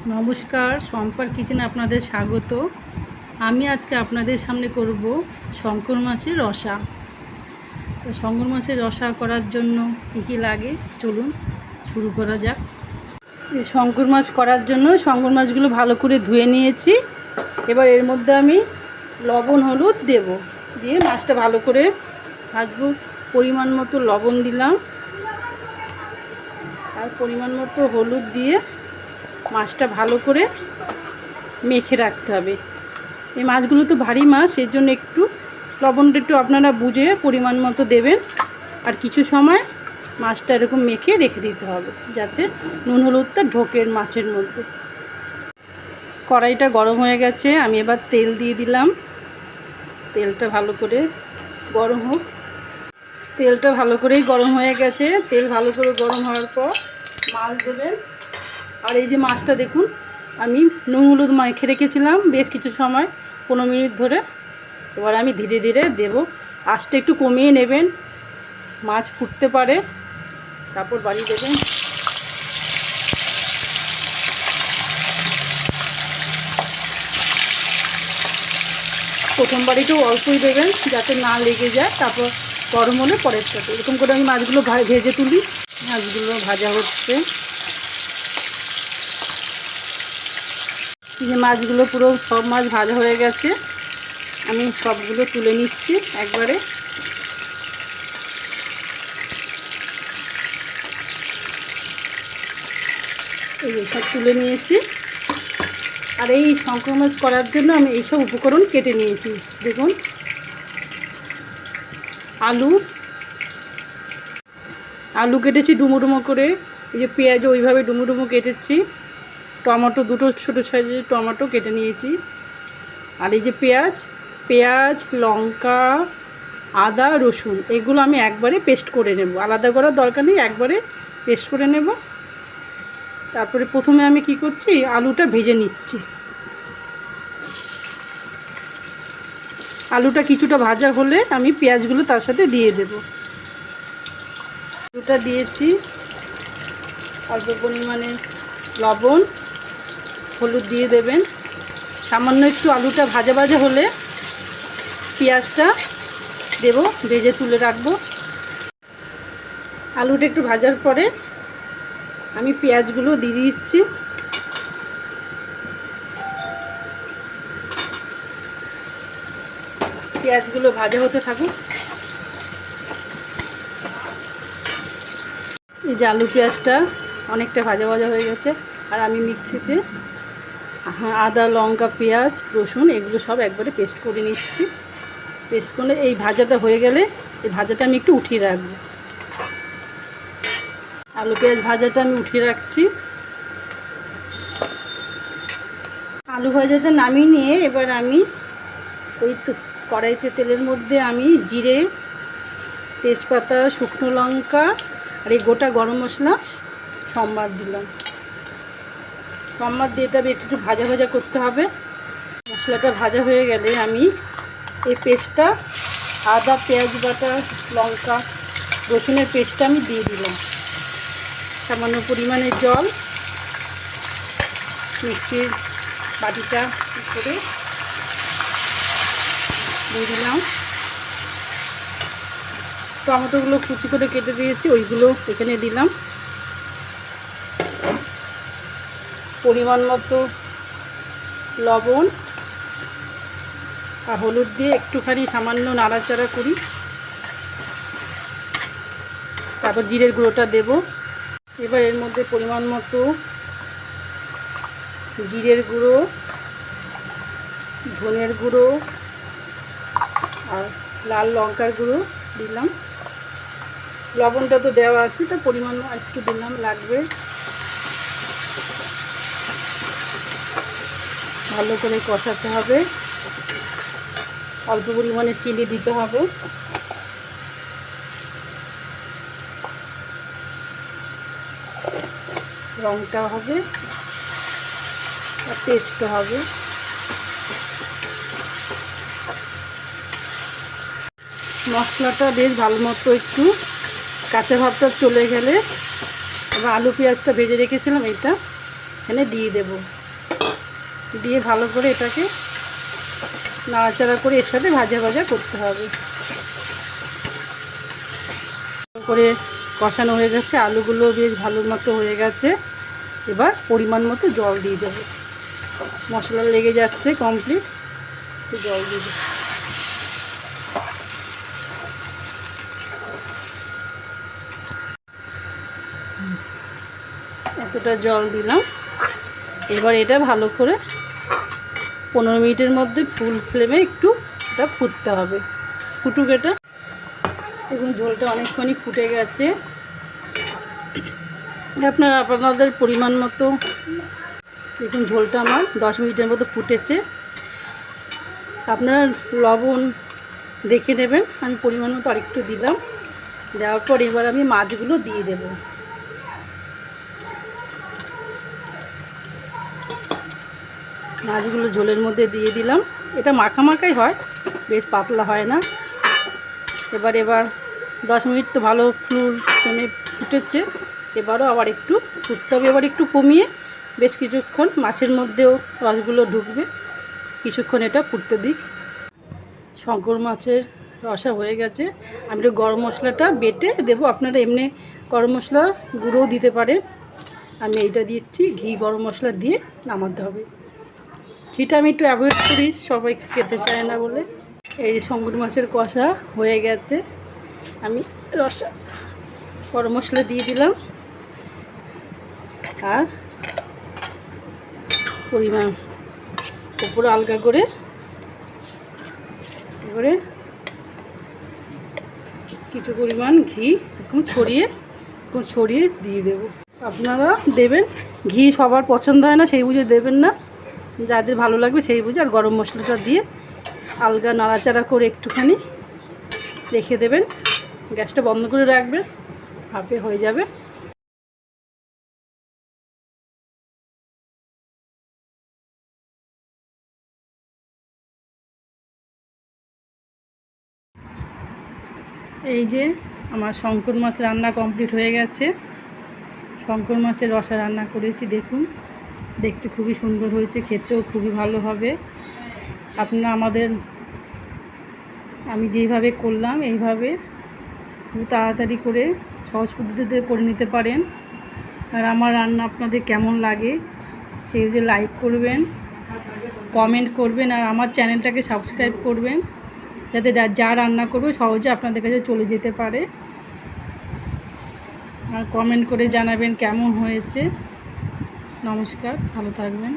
নমস্কার, শম্পার কিচেনে আপনাদের স্বাগত। আমি আজকে আপনাদের সামনে করব শঙ্কর মাছের রসা। তো শঙ্কর মাছের রসা করার জন্য কী লাগে চলুন শুরু করা যাক। এই শঙ্কর মাছ করার জন্য শঙ্কর মাছগুলো ভালো করে ধুয়ে নিয়েছি। এবার এর মধ্যে আমি লবণ হলুদ দেব, দিয়ে মাছটা ভালো করে ভাজবো। পরিমাণ মতো লবণ দিলাম আর পরিমাণ মতো হলুদ দিয়ে মাছটা ভালো করে মেখে রাখতে হবে। এই মাছগুলো তো ভারী মাছ, সেই জন্য একটু লবণটা একটু আপনারা বুঝে পরিমাণ মতো দেবেন। আর কিছু সময় মাছটা এরকম মেখে রেখে দিতে হবে, যাতে নুন হলুদটা ঢোকে মাছের মধ্যে। কড়াইটা গরম হয়ে গেছে, আমি এবার তেল দিয়ে দিলাম। তেলটা ভালো করে গরম হোক। তেলটা ভালো করেই গরম হয়ে গেছে। তেল ভালো করে গরম হওয়ার পর মাছ দেবেন। আর এই যে মাছটা দেখুন, আমি নুন হলুদ মেখে রেখেছিলাম বেশ কিছু সময়, 15 মিনিট ধরে। এবার আমি ধীরে ধীরে দেব। আঁচটা একটু কমিয়ে নেবেন, মাছ ফুটতে পারে, তারপর বাড়ি দেবেন। প্রথমবার একটু অল্পই দেবেন যাতে না লেগে যায়, তারপর গরম হলে পরেরটাতে। এরকম করে আমি মাছগুলো ভেজে তুলি। মাছগুলো ভাজা হচ্ছে। এই যে মাছগুলো পুরো সব মাছ ভাজা হয়ে গেছে, আমি সবগুলো তুলে নিচ্ছি একবারে। এই যে সব তুলে নিয়েছি। আর এই শঙ্কর মাছ করার জন্য আমি এইসব উপকরণ কেটে নিয়েছি। দেখুন, আলু কেটেছি ডুমো ডুমো করে। এই যে পেঁয়াজও ওইভাবে ডুমো ডুমো কেটেছি। টমেটো, দুটো ছোটো সাইজের টমেটো কেটে নিয়েছি। আর এই যে পেঁয়াজ, লঙ্কা, আদা, রসুন, এগুলো আমি একবারে পেস্ট করে নেব। আলাদা করার দরকার নেই, একবারে পেস্ট করে নেব। তারপরে প্রথমে আমি কি করছি, আলুটা ভেজে নিচ্ছি। আলুটা কিছুটা ভাজা হলে আমি পেঁয়াজগুলো তার সাথে দিয়ে দেব। আলুটা দিয়েছি, অল্প পরিমাণে লবণ হলুদ দিয়ে দেবেন। সামান্য একটু আলুটা ভাজা ভাজা হলে পেঁয়াজটা দেব, ভেজে তুলে রাখবো। আলুটা একটু ভাজার পরে আমি পেঁয়াজগুলো দিয়ে দিচ্ছি। পেঁয়াজগুলো ভাজা হতে থাকুক। এই যে আলু পেঁয়াজটা অনেকটা ভাজা ভাজা হয়ে গেছে। আর আমি মিক্সিতে আদা, লঙ্কা, পেঁয়াজ, রসুন এগুলো সব একবারে পেস্ট করে নিচ্ছি। পেস্ট করে এই ভাজাটা হয়ে গেলে এই ভাজাটা আমি একটু উঠিয়ে রাখবো। আলু পেঁয়াজ ভাজাটা আমি উঠিয়ে রাখছি। আলু ভাজাটা নামিয়ে নিয়ে এবার আমি ওই কড়াইতে তেলের মধ্যে আমি জিরে, তেজপাতা, শুকনো লঙ্কা আর এই গোটা গরম মশলা সম্বাদ দিলাম। সম্বাদ দিয়ে এটা একটু ভাজা ভাজা করতে হবে। মশলাটা ভাজা হয়ে গেলে আমি এই পেস্টটা, আদা পেঁয়াজ বাটা, লঙ্কা রসুনের পেস্টটা আমি দিয়ে দিলাম। সামান্য পরিমাণে জল, মিক্সির বাটিটা করে দিয়ে দিলাম। টমেটোগুলো কুচি করে কেটে দিয়েছি, ওইগুলো এখানে দিলাম। পরিমাণ মতো লবণ আর হলুদ দিয়ে একটুখানি সামান্য নাড়াচাড়া করি। তারপর জিরের গুঁড়োটা দেব। এবার এর মধ্যে পরিমাণ মতো জিরের গুঁড়ো, ধনের গুঁড়ো আর লাল লঙ্কার গুঁড়ো দিলাম। লবণটা তো দেওয়া আছে, তো পরিমাণ একটু দিলাম, লাগবে। ভালো করে কষাতে হবে। অল্প পরিমাণে চিনি দিতে হবে। রঙটা হবে আর টেস্টও হবে। মশলাটা বেশ ভালো মতো একটু কাঁচা ভাবটা চলে গেলে এবার আলু পেঁয়াজটা ভেজে রেখেছিলাম এটা এখানে দিয়ে দেব, দিয়ে ভালো করে এটাকে নাড়াচাড়া করে এর সাথে ভাজা ভাজা করতে হবে। করে কষানো হয়ে গেছে, আলুগুলো বেশ ভালো মতো হয়ে গেছে। এবার পরিমাণ মতো জল দিয়ে দেবো, মশলা লেগে যাচ্ছে কমপ্লিট, জল দিয়ে দেবো। এতটা জল দিলাম। এবার এটা ভালো করে 15 মিনিটের মধ্যে ফুল ফ্লেমে একটু এটা ফুটতে হবে, ফুটুক এটা। দেখুন ঝোলটা অনেকক্ষণই ফুটে গেছে। আপনারা আপনাদের পরিমাণ মতো দেখুন, ঝোলটা আমার 10 মিনিটের মতো ফুটেছে। আপনারা লবণ দেখে নেবেন, আমি পরিমাণ মতো আরেকটু দিলাম। দেওয়ার পর এবার আমি মাছগুলো দিয়ে দেব। মাছগুলো ঝোলের মধ্যে দিয়ে দিলাম। এটা মাখা মাখাই হয়, বেশ পাতলা হয় না। এবার 10 মিনিট তো ভালো ফুল ফ্লেমে ফুটেছে। এবারও আবার একটু ফুটতে হবে, এবার একটু কমিয়ে বেশ কিছুক্ষণ মাছের মধ্যেও রসগুলো ঢুকবে, কিছুক্ষণ এটা ফুটতে দিই। শঙ্কর মাছের রসা হয়ে গেছে। আমি একটু গরম মশলাটা বেটে দেবো, আপনারা এমনি গরম মশলা গুঁড়োও দিতে পারেন। আমি এইটা দিচ্ছি, ঘি গরম মশলা দিয়ে নামাতে হবে। ঘিটা আমি একটু অ্যাভয়েড করি, সবাই খেতে চায় না বলে। এই যে শঙ্কর মাছের কষা হয়ে গেছে, আমি রসা গরম মশলা দিয়ে দিলাম আর পরিমাণ উপরে আলগা করে কিছু পরিমাণ ঘি এখন ছড়িয়ে দিয়ে দেব। আপনারা দেবেন, ঘি সবার পছন্দ হয় না, সেই বুঝে দেবেন না, যাদের ভালো লাগবে সেই বুঝে। আর গরম মশলাটা দিয়ে আলগা নাড়াচাড়া করে একটুখানি রেখে দেবেন, গ্যাসটা বন্ধ করে রাখবেন, ভাপে হয়ে যাবে। এই যে আমার শঙ্কর মাছ রান্না কমপ্লিট হয়ে গেছে। শঙ্কর মাছের রসা রান্না করেছি, দেখুন দেখতে খুবই সুন্দর হয়েছে, খেতেও খুবই ভালো হবে। আপনারা আমি যেইভাবে করলাম এইভাবে খুব তাড়াতাড়ি করে সহজ পদ্ধতিতে করে নিতে পারেন। আর আমার রান্না আপনাদের কেমন লাগে সেই যে লাইক করবেন, কমেন্ট করবেন, আর আমার চ্যানেলটাকে সাবস্ক্রাইব করবেন, যাতে যা রান্না করবে সহজে আপনাদের কাছে চলে যেতে পারে। আর কমেন্ট করে জানাবেন কেমন হয়েছে। নমস্কার, ভালো থাকবেন।